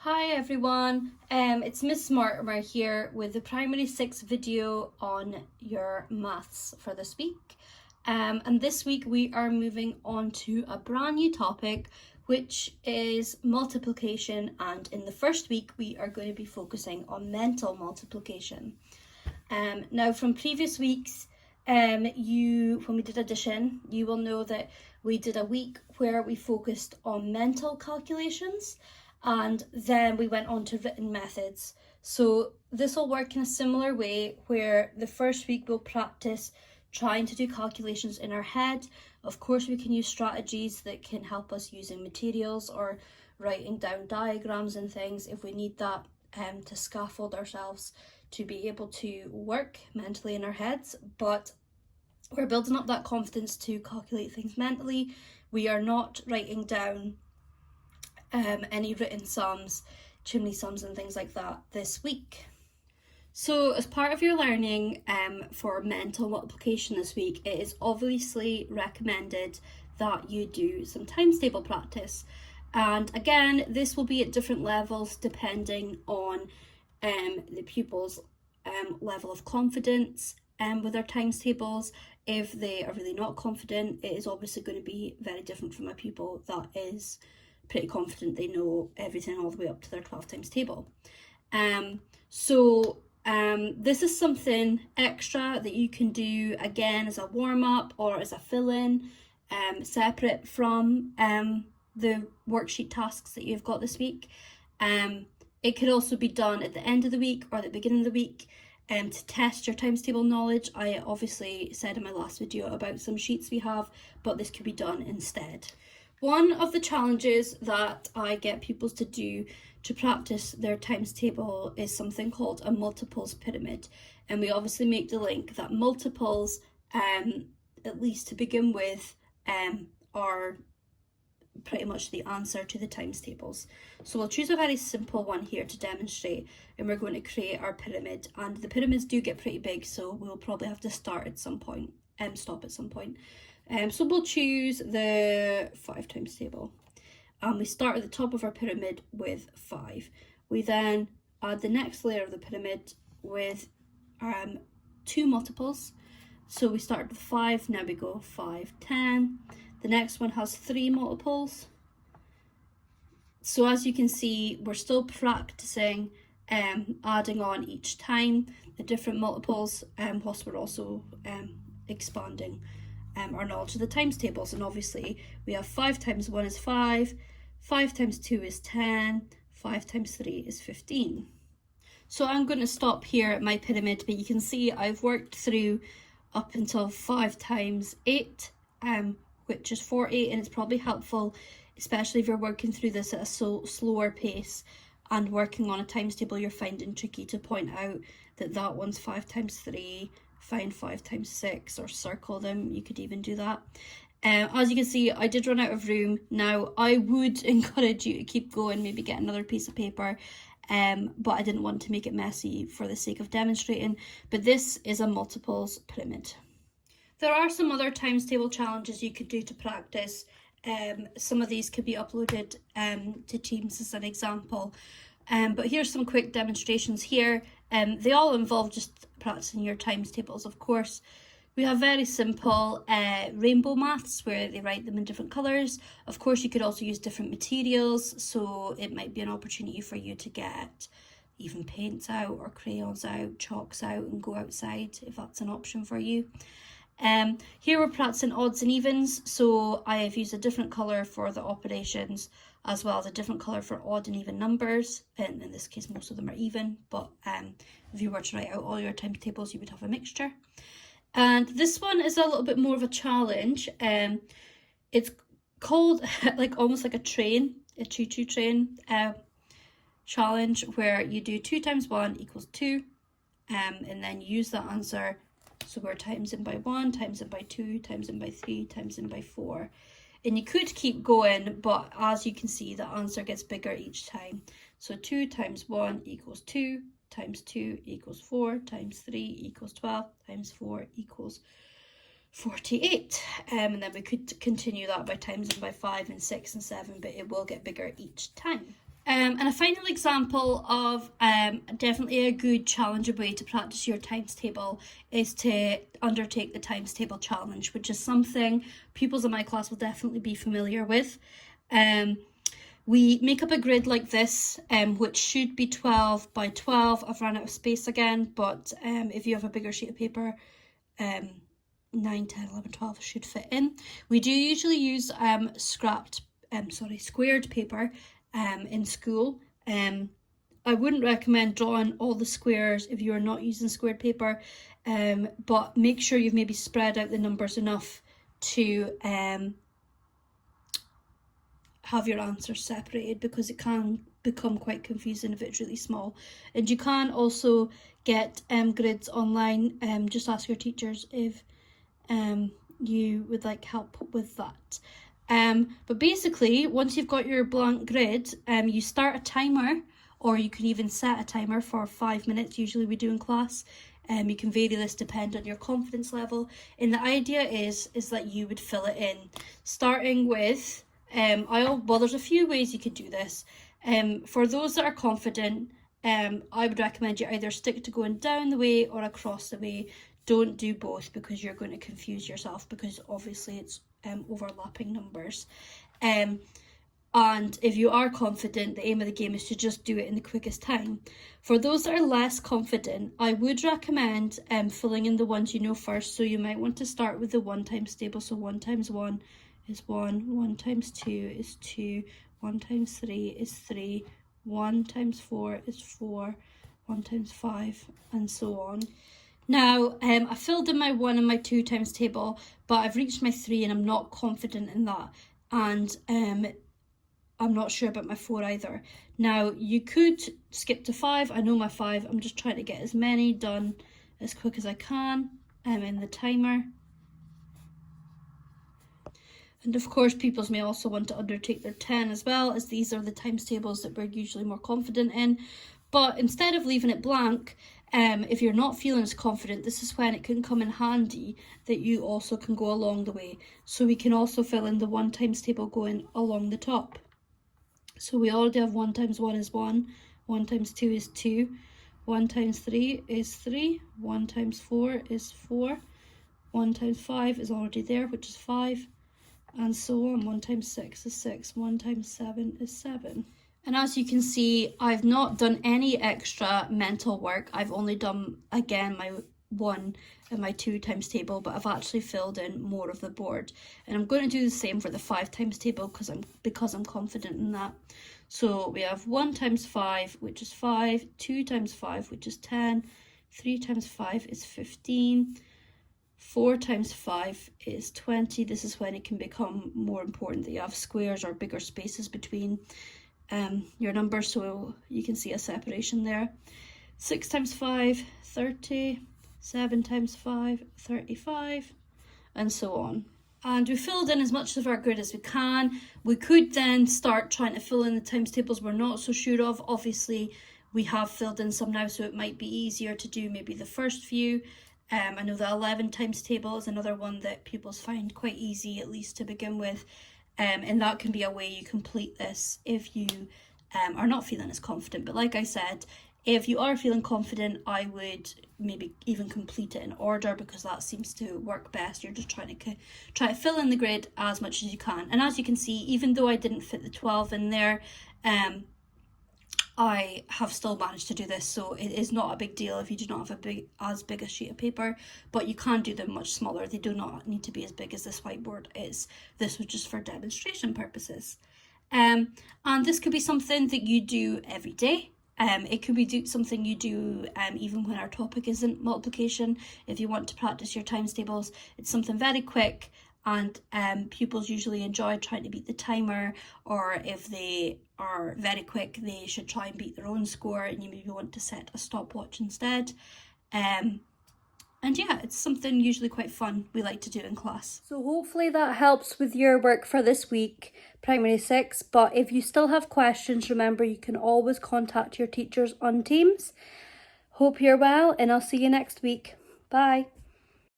Hi everyone, it's Miss Mortimer here with the Primary 6 video on your maths for this week. And this week we are moving on to a brand new topic, which is multiplication. And in the first week we are going to be focusing on mental multiplication. Now from previous weeks, when we did addition, you will know that we did a week where we focused on mental calculations, and then we went on to written methods. So this will work in a similar way, where the first week we'll practice trying to do calculations in our head. Of course, we can use strategies that can help us using materials or writing down diagrams and things if we need that to scaffold ourselves to be able to work mentally in our heads. But we're building up that confidence to calculate things mentally. We are not writing down any written sums, chimney sums and things like that this week. So as part of your learning for mental multiplication this week, it is obviously recommended that you do some times table practice. And again, this will be at different levels depending on the pupil's level of confidence with their times tables. If they are really not confident, it is obviously going to be very different from a pupil that is pretty confident they know everything all the way up to their 12 times table. This is something extra that you can do again as a warm-up or as a fill-in, separate from the worksheet tasks that you've got this week. It could also be done at the end of the week or at the beginning of the week to test your times table knowledge. I obviously said in my last video about some sheets we have, but this could be done instead. One of the challenges that I get pupils to do to practice their times table is something called a multiples pyramid. And we obviously make the link that multiples, at least to begin with, are pretty much the answer to the times tables. So we'll choose a very simple one here to demonstrate, and we're going to create our pyramid. And the pyramids do get pretty big, so we'll probably have to start at some point and stop at some point. So we'll choose the 5 times table, and we start at the top of our pyramid with 5. We then add the next layer of the pyramid with 2 multiples. So we start with 5, now we go 5, 10. The next one has 3 multiples. So as you can see, we're still practicing adding on each time the different multiples, whilst we're also expanding our knowledge of the times tables. And obviously we have 5 times 1 is 5, 5 times 2 is 10, 5 times 3 is 15. So I'm going to stop here at my pyramid, but you can see I've worked through up until 5 times 8, which is 40, and it's probably helpful, especially if you're working through this at a slower pace and working on a times table you're finding tricky, to point out that that one's 5 times 3, find 5 times 6, or circle them. You could even do that. As you can see, I did run out of room. Now, I would encourage you to keep going, maybe get another piece of paper, but I didn't want to make it messy for the sake of demonstrating. But this is a multiples pyramid. There are some other times table challenges you could do to practice. Some of these could be uploaded to Teams as an example. But here's some quick demonstrations here. They all involve just practicing your times tables, of course. We have very simple rainbow maths where they write them in different colours. Of course, you could also use different materials, so it might be an opportunity for you to get even paints out or crayons out, chalks out, and go outside if that's an option for you. Here we're practicing odds and evens, so I have used a different colour for the operations as well as a different colour for odd and even numbers, and in this case most of them are even, but if you were to write out all your times tables you would have a mixture. And this one is a little bit more of a challenge. It's called almost like a train, a choo-choo train challenge, where you do 2 times 1 equals 2, and then use that answer. So we're times in by 1, times in by 2, times in by 3, times in by 4. And you could keep going, but as you can see, the answer gets bigger each time. So 2 times 1 equals 2, times 2 equals 4, times 3 equals 12, times 4 equals 48. And then we could continue that by times in by 5 and 6 and 7, but it will get bigger each time. And a final example of definitely a good challenging way to practice your times table is to undertake the times table challenge, which is something pupils in my class will definitely be familiar with. We make up a grid like this, which should be 12 by 12. I've run out of space again, but if you have a bigger sheet of paper, 9, 10, 11, 12 should fit in. We do usually use squared paper in school. I wouldn't recommend drawing all the squares if you are not using squared paper, but make sure you've maybe spread out the numbers enough to have your answers separated, because it can become quite confusing if it's really small. And you can also get grids online. Just ask your teachers if you would like help with that. But basically, once you've got your blank grid, you start a timer, or you can even set a timer for 5 minutes, usually we do in class. You can vary this depending on your confidence level. And the idea is that you would fill it in, starting with, there's a few ways you could do this. For those that are confident, I would recommend you either stick to going down the way or across the way. Don't do both, because you're going to confuse yourself, because obviously it's overlapping numbers. And if you are confident, the aim of the game is to just do it in the quickest time. For those that are less confident, I would recommend filling in the ones you know first. So you might want to start with the 1 times table. So 1 times 1 is 1, 1 times 2 is 2, 1 times 3 is 3, 1 times 4 is 4, 1 times 5, and so on. Now, I filled in my 1 and my 2 times table, but I've reached my 3 and I'm not confident in that. And I'm not sure about my 4 either. Now, you could skip to 5. I know my 5. I'm just trying to get as many done as quick as I can in the timer. And of course, pupils may also want to undertake their 10 as well, as these are the times tables that we're usually more confident in. But instead of leaving it blank, if you're not feeling as confident, this is when it can come in handy that you also can go along the way. So we can also fill in the 1 times table going along the top. So we already have 1 times 1 is 1, 1 times 2 is 2, 1 times 3 is 3, 1 times 4 is 4, 1 times 5 is already there, which is 5, and so on. 1 times 6 is 6, 1 times 7 is 7. And as you can see, I've not done any extra mental work. I've only done, again, my 1 and my 2 times table, but I've actually filled in more of the board. And I'm going to do the same for the 5 times table because I'm confident in that. So we have 1 times 5, which is 5, 2 times 5, which is 10, 3 times 5 is 15, 4 times 5 is 20. This is when it can become more important that you have squares or bigger spaces between your numbers, so you can see a separation there. 6 times 5, 30, 7 times 5, 35, and so on. And we filled in as much of our grid as we can. We could then start trying to fill in the times tables we're not so sure of. Obviously, we have filled in some now, so it might be easier to do maybe the first few. I know the 11 times table is another one that pupils find quite easy, at least to begin with. And that can be a way you complete this if you are not feeling as confident. But like I said, if you are feeling confident, I would maybe even complete it in order, because that seems to work best. You're just trying to fill in the grid as much as you can. And as you can see, even though I didn't fit the 12 in there, I have still managed to do this, so it is not a big deal if you do not have as big a sheet of paper, but you can do them much smaller. They do not need to be as big as this whiteboard is. This was just for demonstration purposes. And this could be something that you do every day. It could be something you do even when our topic isn't multiplication. If you want to practice your times tables, it's something very quick, and pupils usually enjoy trying to beat the timer, or if they are very quick, they should try and beat their own score, and you maybe want to set a stopwatch instead. And yeah, it's something usually quite fun we like to do in class. So hopefully that helps with your work for this week, Primary 6. But if you still have questions, remember you can always contact your teachers on Teams. Hope you're well, and I'll see you next week. Bye.